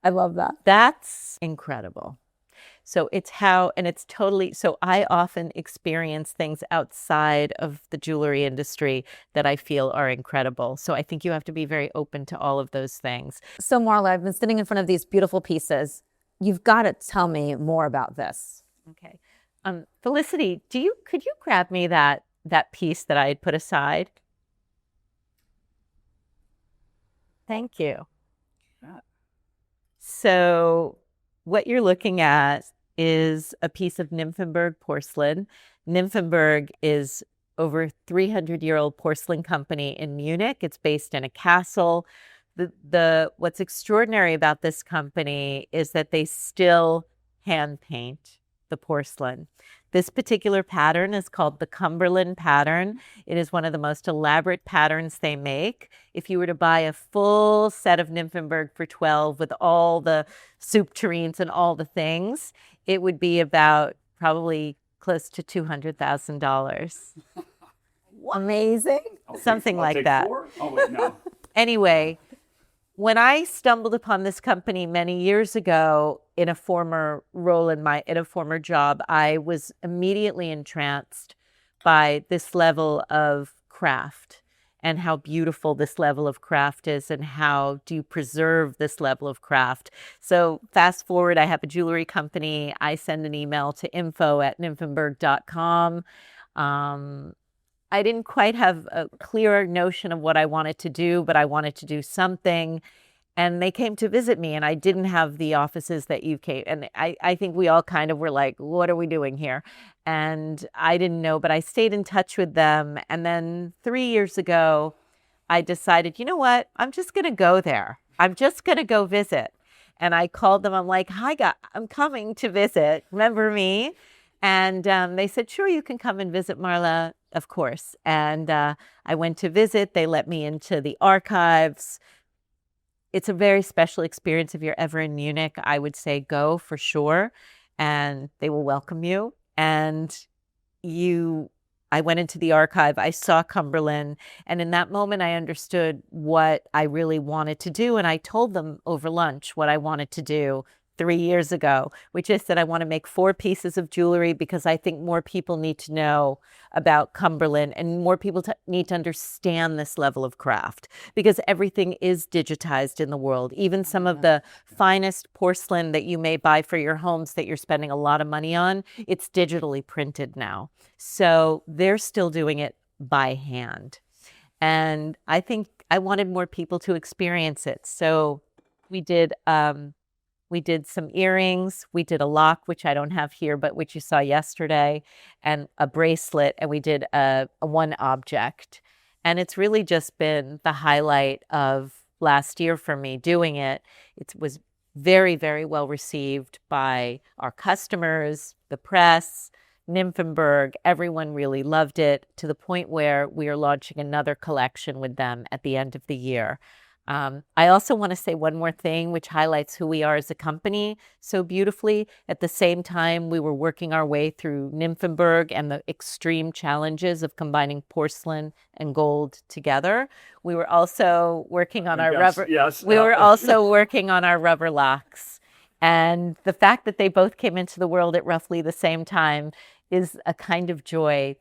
I love that. That's incredible. So so I often experience things outside of the jewelry industry that I feel are incredible. So I think you have to be very open to all of those things. So Marla, I've been sitting in front of these beautiful pieces. You've got to tell me more about this. Okay. Felicity, could you grab me that piece that I had put aside? Thank you. So what you're looking at is a piece of Nymphenburg porcelain. Nymphenburg is over 300-year-old porcelain company in Munich. It's based in a castle. What's extraordinary about this company is that they still hand paint the porcelain. This particular pattern is called the Cumberland pattern. It is one of the most elaborate patterns they make. If you were to buy a full set of Nymphenburg for $12 with all the soup tureens and all the things, it would be about probably close to $200,000. Amazing. Something like that. 4? Oh, wait, no. Anyway, when I stumbled upon this company many years ago in a former role in a former job, I was immediately entranced by this level of craft and how beautiful this level of craft is and how do you preserve this level of craft. So fast forward, I have a jewelry company. I send an email to info@nymphenburg.com. I didn't quite have a clear notion of what I wanted to do, but I wanted to do something. And they came to visit me, and I didn't have the offices that you came. And I think we all kind of were like, what are we doing here? And I didn't know, but I stayed in touch with them. And then 3 years ago, I decided, you know what? I'm just going to go there. I'm just going to go visit. And I called them. I'm like, hi, guys, I'm coming to visit. Remember me? And they said, sure, you can come and visit, Marla, of course. And I went to visit. They let me into the archives. It's a very special experience. If you're ever in Munich, I would say go for sure. And they will welcome you. And I went into the archive. I saw Cumberland. And in that moment, I understood what I really wanted to do. And I told them over lunch what I wanted to do 3 years ago, which is that I want to make 4 pieces of jewelry because I think more people need to know about Cumberland and more people need to understand this level of craft because everything is digitized in the world. Even some of the finest porcelain that you may buy for your homes that you're spending a lot of money on, it's digitally printed now. So they're still doing it by hand. And I think I wanted more people to experience it. So we did some earrings, we did a lock, which I don't have here, but which you saw yesterday, and a bracelet, and we did a one object. And it's really just been the highlight of last year for me doing it. It was very, very well received by our customers, the press, Nymphenburg. Everyone really loved it to the point where we are launching another collection with them at the end of the year. I also want to say one more thing, which highlights who we are as a company so beautifully. At the same time, we were working our way through Nymphenburg and the extreme challenges of combining porcelain and gold together. We were also working on our rubber. Yes. We were also working on our rubber locks. And the fact that they both came into the world at roughly the same time is a kind of joy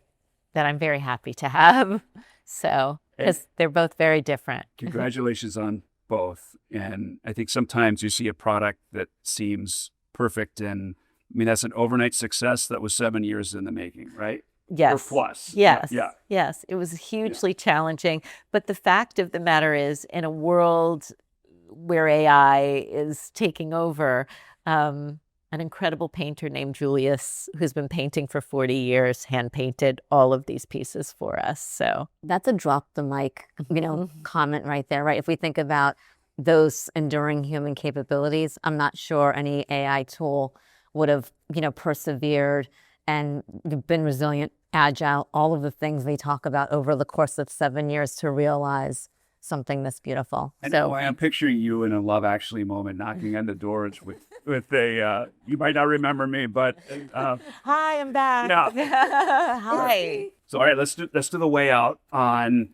that I'm very happy to have. So, because they're both very different. Congratulations on both. And I think sometimes you see a product that seems perfect. And I mean, that's an overnight success that was 7 years in the making, right? Yes. Or plus. Yes. Yeah. Yes. It was hugely challenging. But the fact of the matter is, in a world where AI is taking over, an incredible painter named Julius, who's been painting for 40 years, hand-painted all of these pieces for us. So That's a drop the mic, comment right there, right? If we think about those enduring human capabilities, I'm not sure any AI tool would have, persevered and been resilient, agile, all of the things we talk about over the course of 7 years to realize something that's beautiful. I know I'm picturing you in a Love Actually moment, knocking on the doors with a, you might not remember me, but. hi, I'm back. Yeah. Hi. So, all right, let's do the way out on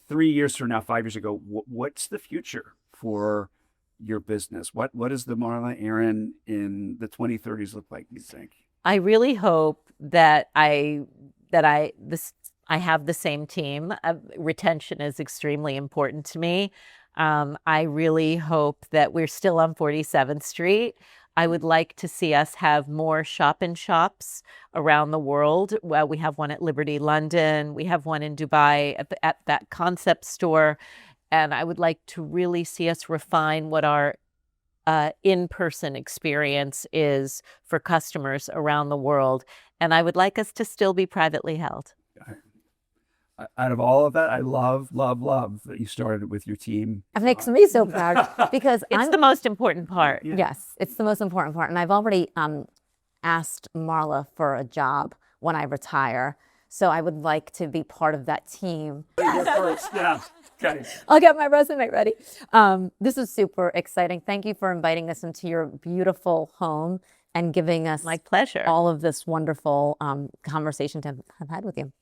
3 years from now, 5 years ago. What's the future for your business? What does the Marla Aaron in the 2030s look like, you think? I really hope that I have the same team. Retention is extremely important to me. I really hope that we're still on 47th Street. I would like to see us have more shop-in-shops around the world. Well, we have one at Liberty London. We have one in Dubai at that concept store. And I would like to really see us refine what our in-person experience is for customers around the world. And I would like us to still be privately held. Out of all of that, I love that you started with your team. It makes me so proud because It's the most important part. Yeah. Yes, it's the most important part. And I've already asked Marla for a job when I retire. So I would like to be part of that team. Yeah. Okay. I'll get my resume ready. This is super exciting. Thank you for inviting us into your beautiful home and giving us My pleasure. all of this wonderful conversation to have had with you.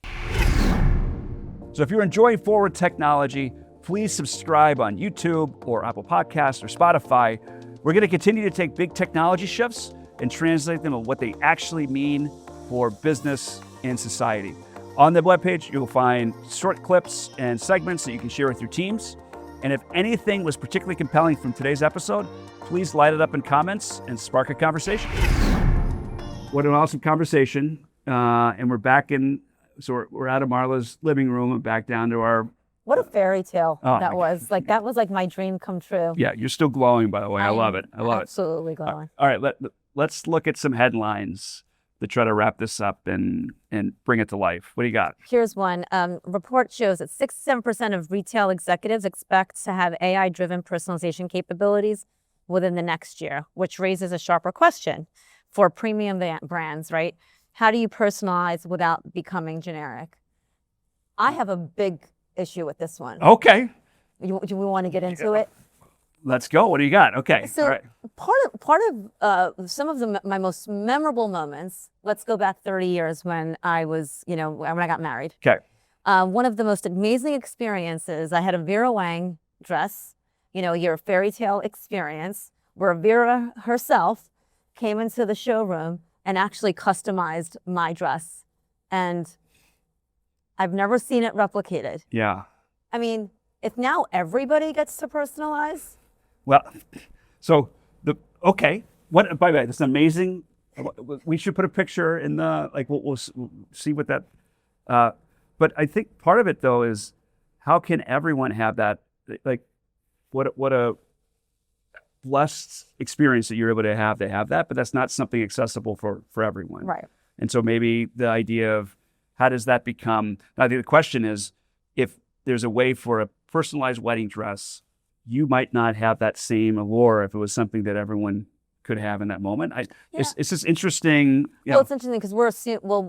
So if you're enjoying Forward Technology, please subscribe on YouTube or Apple Podcasts or Spotify. We're going to continue to take big technology shifts and translate them to what they actually mean for business and society. On the webpage, you'll find short clips and segments that you can share with your teams. And if anything was particularly compelling from today's episode, please light it up in comments and spark a conversation. What an awesome conversation. And we're back in... So we're out of Marla's living room and back down to our... What a fairy tale Oh, that my was. Like, that was like my dream come true. Yeah, you're still glowing, by the way. I love it. I love it. Absolutely glowing. All right, let's look at some headlines to try to wrap this up and bring it to life. What do you got? Here's one. Report shows that 67% of retail executives expect to have AI-driven personalization capabilities within the next year, which raises a sharper question for premium brands, right? How do you personalize without becoming generic? I have a big issue with this one. Okay, Do we want to get into it? let's go. What do you got? Okay, So all right. part of some of my most memorable moments, let's go back 30 years when I was, when I got married. Okay, One of the most amazing experiences, I had a Vera Wang dress, your fairy tale experience, where Vera herself came into the showroom and actually customized my dress. And I've never seen it replicated. Yeah. I mean, if now everybody gets to personalize. Well, so okay. What, by the way, that's amazing. We should put a picture in the, like, we'll see what that, but I think part of it though is how can everyone have that, like, what a blessed experience that you're able to have that, but that's not something accessible for everyone. Right. And so maybe the idea of how does that become, now the question is, if there's a way for a personalized wedding dress, you might not have that same allure if it was something that everyone could have in that moment. It's just interesting. Well, it's interesting because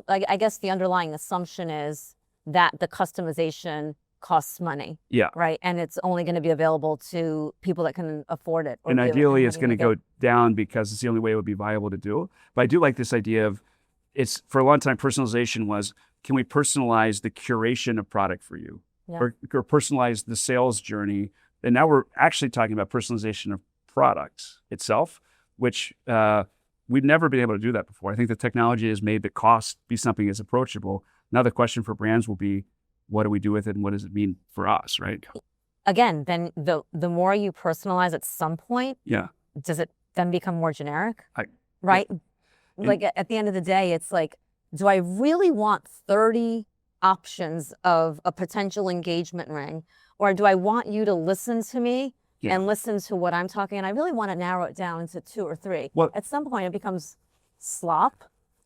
I guess the underlying assumption is that the customization costs money. Yeah. Right. And it's only going to be available to people that can afford it. And ideally it's going to go down because it's the only way it would be viable to do. But I do like this idea of, it's for a long time, personalization was, can we personalize the curation of product for you? Yeah. Or personalize the sales journey? And now we're actually talking about personalization of product itself, which we've never been able to do that before. I think the technology has made the cost be something that's approachable. Now the question for brands will be, what do we do with it and what does it mean for us, right? Again, then the more you personalize at some point, does it then become more generic? Right? Yeah. Like at the end of the day, it's like, do I really want 30 options of a potential engagement ring? Or do I want you to listen to me and listen to what I'm talking? And I really want to narrow it down into 2 or 3. Well, at some point, it becomes slop.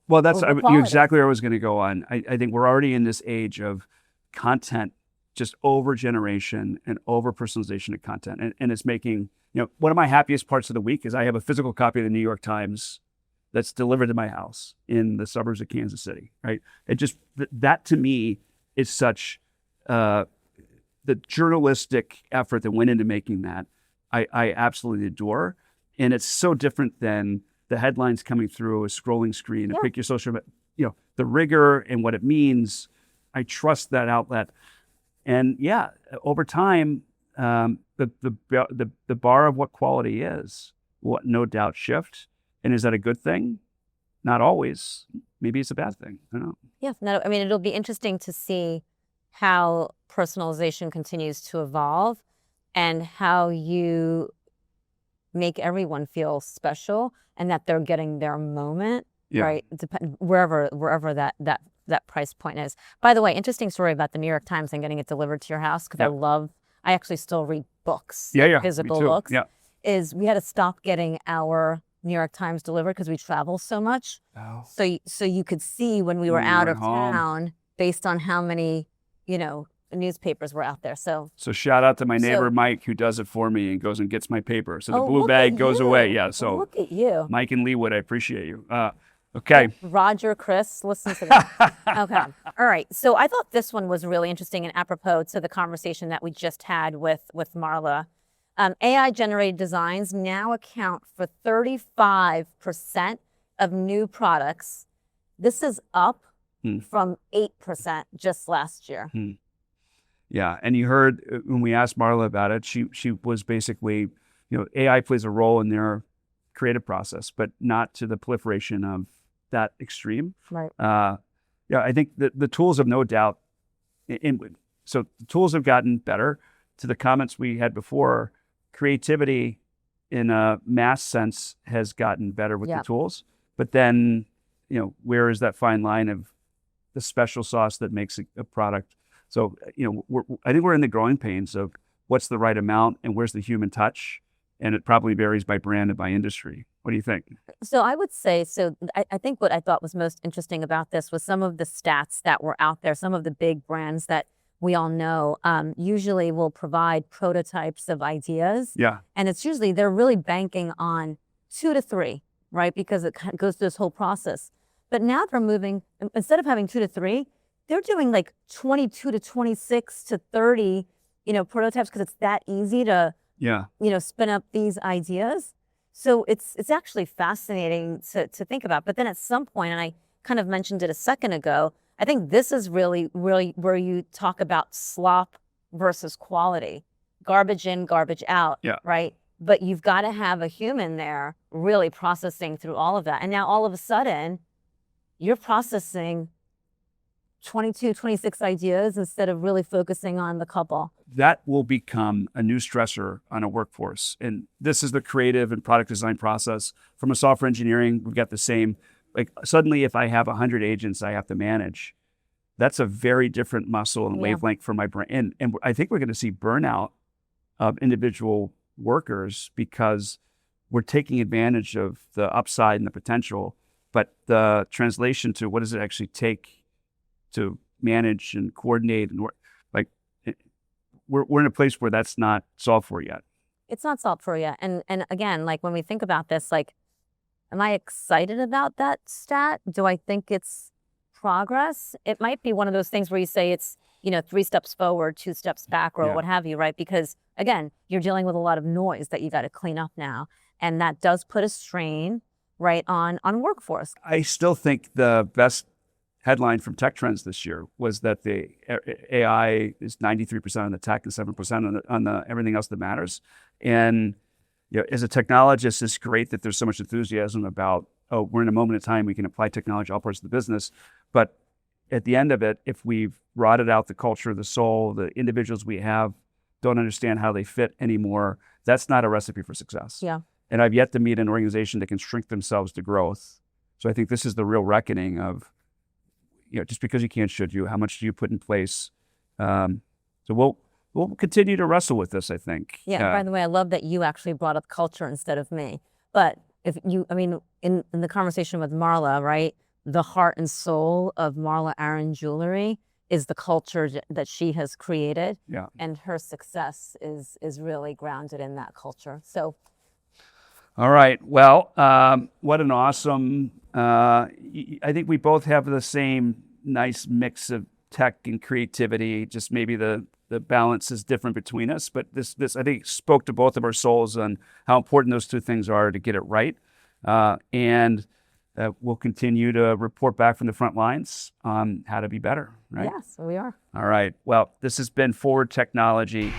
Well, that's exactly where I was going to go on. I think we're already in this age of content, just over generation and over personalization of content. And it's making, one of my happiest parts of the week is I have a physical copy of the New York Times that's delivered to my house in the suburbs of Kansas City, right? It just, that to me is such, the journalistic effort that went into making that, I absolutely adore. And it's so different than the headlines coming through a scrolling screen and pick your social, the rigor and what it means. I trust that outlet. And over time, the bar of what quality is will no doubt shift. And is that a good thing? Not always. Maybe it's a bad thing. I don't know. Yeah, no, I mean, it'll be interesting to see how personalization continues to evolve and how you make everyone feel special and that they're getting their moment, right? Wherever that price point is. By the way, interesting story about the New York Times and getting it delivered to your house, because I actually still read books, physical books. Is we had to stop getting our New York Times delivered because we travel so much. Oh. So you could see when we were out of town based on how many, newspapers were out there. So shout out to my neighbor Mike, who does it for me and goes and gets my paper. So the blue bag goes away. Yeah. So look at you, Mike and Leewood. I appreciate you. Okay. Roger, Chris, listen to that. Okay. All right. So I thought this one was really interesting and apropos to the conversation that we just had with Marla. AI-generated designs now account for 35% of new products. This is up from 8% just last year. Yeah, and you heard when we asked Marla about it, she was basically, AI plays a role in their creative process, but not to the proliferation of that extreme. Right. I think the tools have no doubt, so the tools have gotten better. To the comments we had before, creativity in a mass sense has gotten better with the tools, but then, where is that fine line of the special sauce that makes a product? So, I think we're in the growing pains of what's the right amount and where's the human touch, and it probably varies by brand and by industry. What do you think? So I would say, I think what I thought was most interesting about this was some of the stats that were out there. Some of the big brands that we all know usually will provide prototypes of ideas. Yeah. And it's usually, they're really banking on 2 to 3, right? Because it goes through this whole process. But now they're moving, instead of having 2 to 3, they're doing like 22 to 26 to 30, prototypes, because it's that easy to, spin up these ideas. So it's actually fascinating to think about. But then at some point, and I kind of mentioned it a second ago, I think this is really, really where you talk about slop versus quality, garbage in, garbage out, right? but you've got to have a human there really processing through all of that. And now all of a sudden, you're processing 22, 26 ideas instead of really focusing on the couple. That will become a new stressor on a workforce. And this is the creative and product design process. From a software engineering, we've got the same. Like suddenly, if I have 100 agents I have to manage, that's a very different muscle and wavelength for my brain. And I think we're going to see burnout of individual workers because we're taking advantage of the upside and the potential, but the translation to what does it actually take to manage and coordinate and work, like we're in a place where that's not solved for yet. It's not solved for yet. And again, like when we think about this, like, am I excited about that stat? Do I think it's progress? It might be one of those things where you say it's, 3 steps forward, 2 steps back, or what have you, right? Because again, you're dealing with a lot of noise that you got to clean up now. And that does put a strain, right, on workforce. I still think the best headline from Tech Trends this year was that the AI is 93% on the tech and 7% on the everything else that matters. And as a technologist, it's great that there's so much enthusiasm about, we're in a moment of time, we can apply technology to all parts of the business. But at the end of it, if we've rotted out the culture, the soul, the individuals we have don't understand how they fit anymore, that's not a recipe for success. Yeah. And I've yet to meet an organization that can shrink themselves to growth. So I think this is the real reckoning of, just because you can't, should you? How much do you put in place? So we'll continue to wrestle with this, I think. Yeah. By the way, I love that you actually brought up culture instead of me. But in the conversation with Marla, right, the heart and soul of Marla Aaron Jewelry is the culture that she has created. Yeah. And her success is really grounded in that culture. So. All right. Well, what an awesome, I think we both have the same nice mix of tech and creativity, just maybe the balance is different between us, but this I think spoke to both of our souls on how important those two things are to get it right. And we'll continue to report back from the front lines on how to be better, right? Yes, we are. All right. Well, this has been Forward Technology.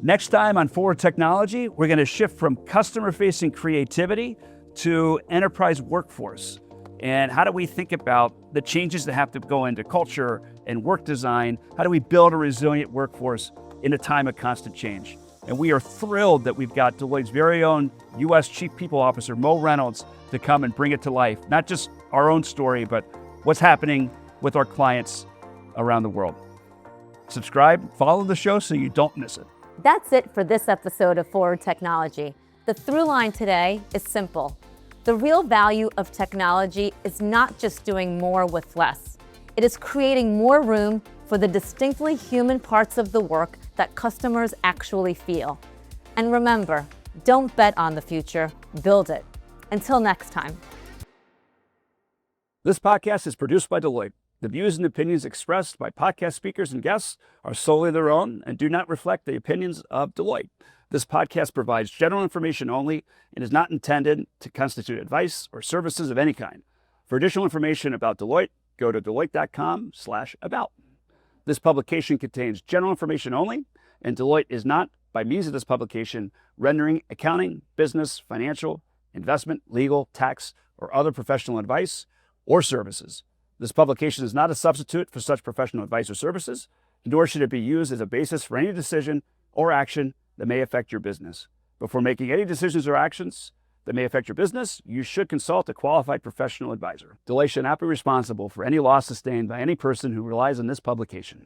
Next time on Forward Technology, we're going to shift from customer-facing creativity to enterprise workforce. And how do we think about the changes that have to go into culture and work design? How do we build a resilient workforce in a time of constant change? And we are thrilled that we've got Deloitte's very own U.S. Chief People Officer, Mo Reynolds, to come and bring it to life. Not just our own story, but what's happening with our clients around the world. Subscribe, follow the show so you don't miss it. That's it for this episode of Forward Technology. The through line today is simple. The real value of technology is not just doing more with less. It is creating more room for the distinctly human parts of the work that customers actually feel. And remember, don't bet on the future, build it. Until next time. This podcast is produced by Deloitte. The views and opinions expressed by podcast speakers and guests are solely their own and do not reflect the opinions of Deloitte. This podcast provides general information only and is not intended to constitute advice or services of any kind. For additional information about Deloitte, go to deloitte.com/about. This publication contains general information only, and Deloitte is not, by means of this publication, rendering accounting, business, financial, investment, legal, tax, or other professional advice or services. This publication is not a substitute for such professional advice or services, nor should it be used as a basis for any decision or action that may affect your business. Before making any decisions or actions that may affect your business, you should consult a qualified professional advisor. Deloitte should not be responsible for any loss sustained by any person who relies on this publication.